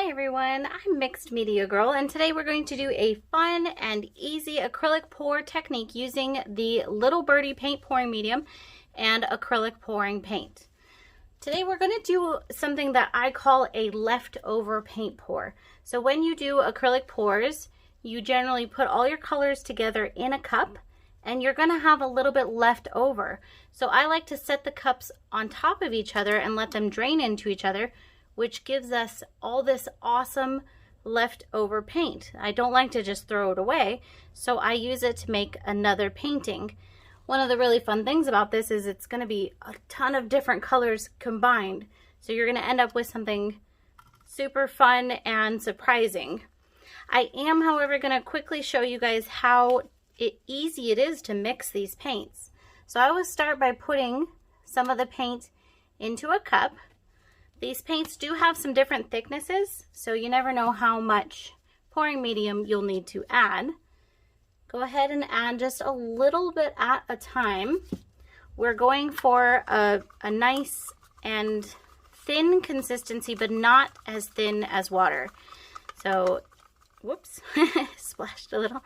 Hi everyone, I'm Mixed Media Girl, and today we're going to do a fun and easy acrylic pour technique using the Little Birdie paint pouring medium and acrylic pouring paint. Today we're going to do something that I call a leftover paint pour. So when you do acrylic pours, you generally put all your colors together in a cup and you're going to have a little bit left over. So I like to set the cups on top of each other and let them drain into each other, which gives us all this awesome leftover paint. I don't like to just throw it away, so I use it to make another painting. One of the really fun things about this is it's going to be a ton of different colors combined, so you're going to end up with something super fun and surprising. I am, however, going to quickly show you guys how easy it is to mix these paints. So I always start by putting some of the paint into a cup. These paints do have some different thicknesses, so you never know how much pouring medium you'll need to add. Go ahead and add just a little bit at a time. We're going for a nice and thin consistency, but not as thin as water. So, whoops, splashed a little.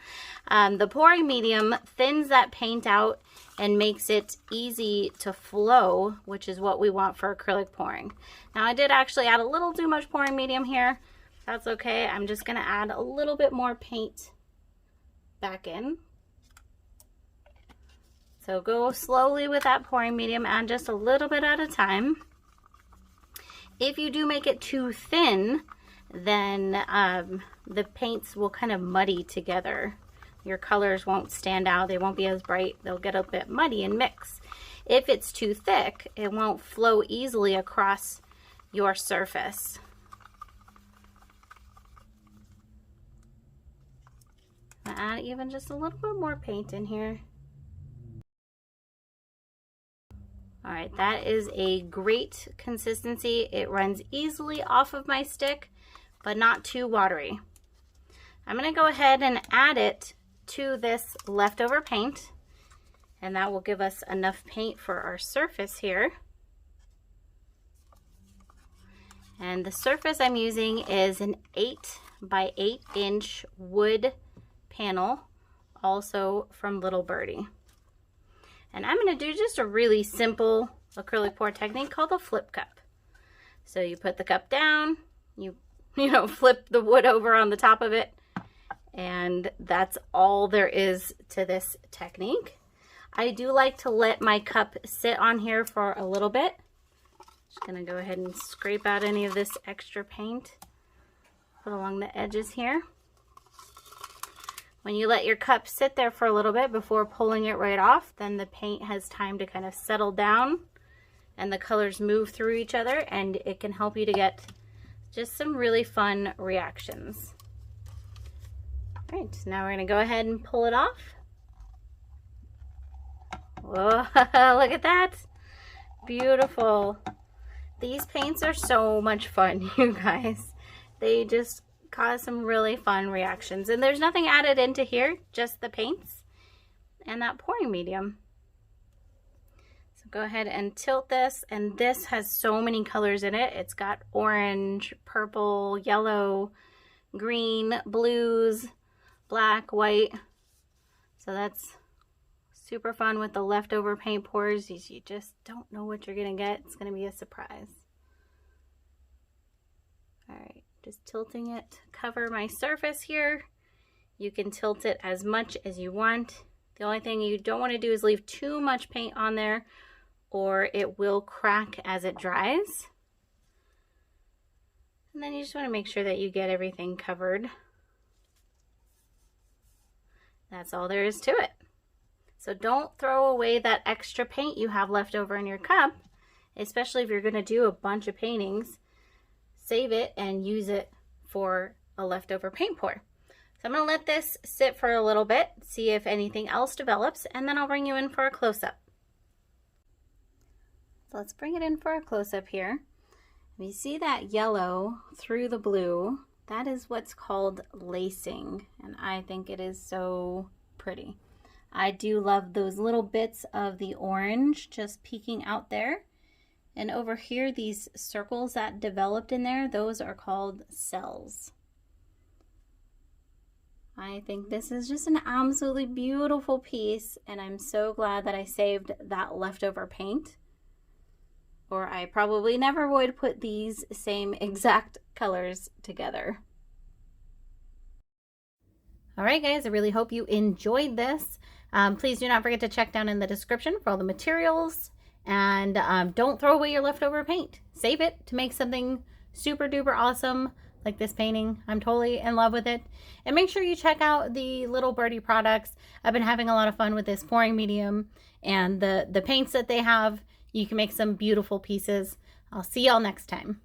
The pouring medium thins that paint out and makes it easy to flow, which is what we want for acrylic pouring. Now I did actually add a little too much pouring medium here. That's okay. I'm just gonna add a little bit more paint back in. So go slowly with that pouring medium, add just a little bit at a time. If you do make it too thin, then the paints will kind of muddy together. Your colors won't stand out, they won't be as bright, they'll get a bit muddy and mix. If it's too thick, it won't flow easily across your surface. I'll add even just a little bit more paint in here. Alright, that is a great consistency. It runs easily off of my stick, but not too watery. I'm going to go ahead and add it to this leftover paint, and that will give us enough paint for our surface here. And the surface I'm using is an 8 by 8 inch wood panel, also from Little Birdie. And I'm going to do just a really simple acrylic pour technique called a flip cup. So you put the cup down, you flip the wood over on the top of it, and that's all there is to this technique. I do like to let my cup sit on here for a little bit. Just gonna go ahead and scrape out any of this extra paint, put along the edges here. When you let your cup sit there for a little bit before pulling it right off, then the paint has time to kind of settle down and the colors move through each other, and it can help you to get just some really fun reactions. All right, now we're gonna go ahead and pull it off. Whoa, look at that. Beautiful. These paints are so much fun, you guys. They just cause some really fun reactions. And there's nothing added into here, just the paints and that pouring medium. So go ahead and tilt this, and this has so many colors in it. It's got orange, purple, yellow, green, blues, black, white. So that's super fun with the leftover paint pours. You just don't know what you're gonna get. It's gonna be a surprise. All right, just tilting it to cover my surface here. You can tilt it as much as you want. The only thing you don't want to do is leave too much paint on there, or it will crack as it dries. And then you just want to make sure that you get everything covered. That's all there is to it. So don't throw away that extra paint you have left over in your cup, especially if you're going to do a bunch of paintings. Save it and use it for a leftover paint pour. So I'm going to let this sit for a little bit, see if anything else develops, and then I'll bring you in for a close-up. So let's bring it in for a close-up here. You see that yellow through the blue? That is what's called lacing, and I think it is so pretty. I do love those little bits of the orange just peeking out there. And over here, these circles that developed in there, those are called cells. I think this is just an absolutely beautiful piece, and I'm so glad that I saved that leftover paint, or I probably never would put these same exact colors together. All right, guys, I really hope you enjoyed this. Please do not forget to check down in the description for all the materials, and don't throw away your leftover paint. Save it to make something super duper awesome like this painting. I'm totally in love with it. And make sure you check out the Little Birdie products. I've been having a lot of fun with this pouring medium and the paints that they have. You can make some beautiful pieces. I'll see y'all next time.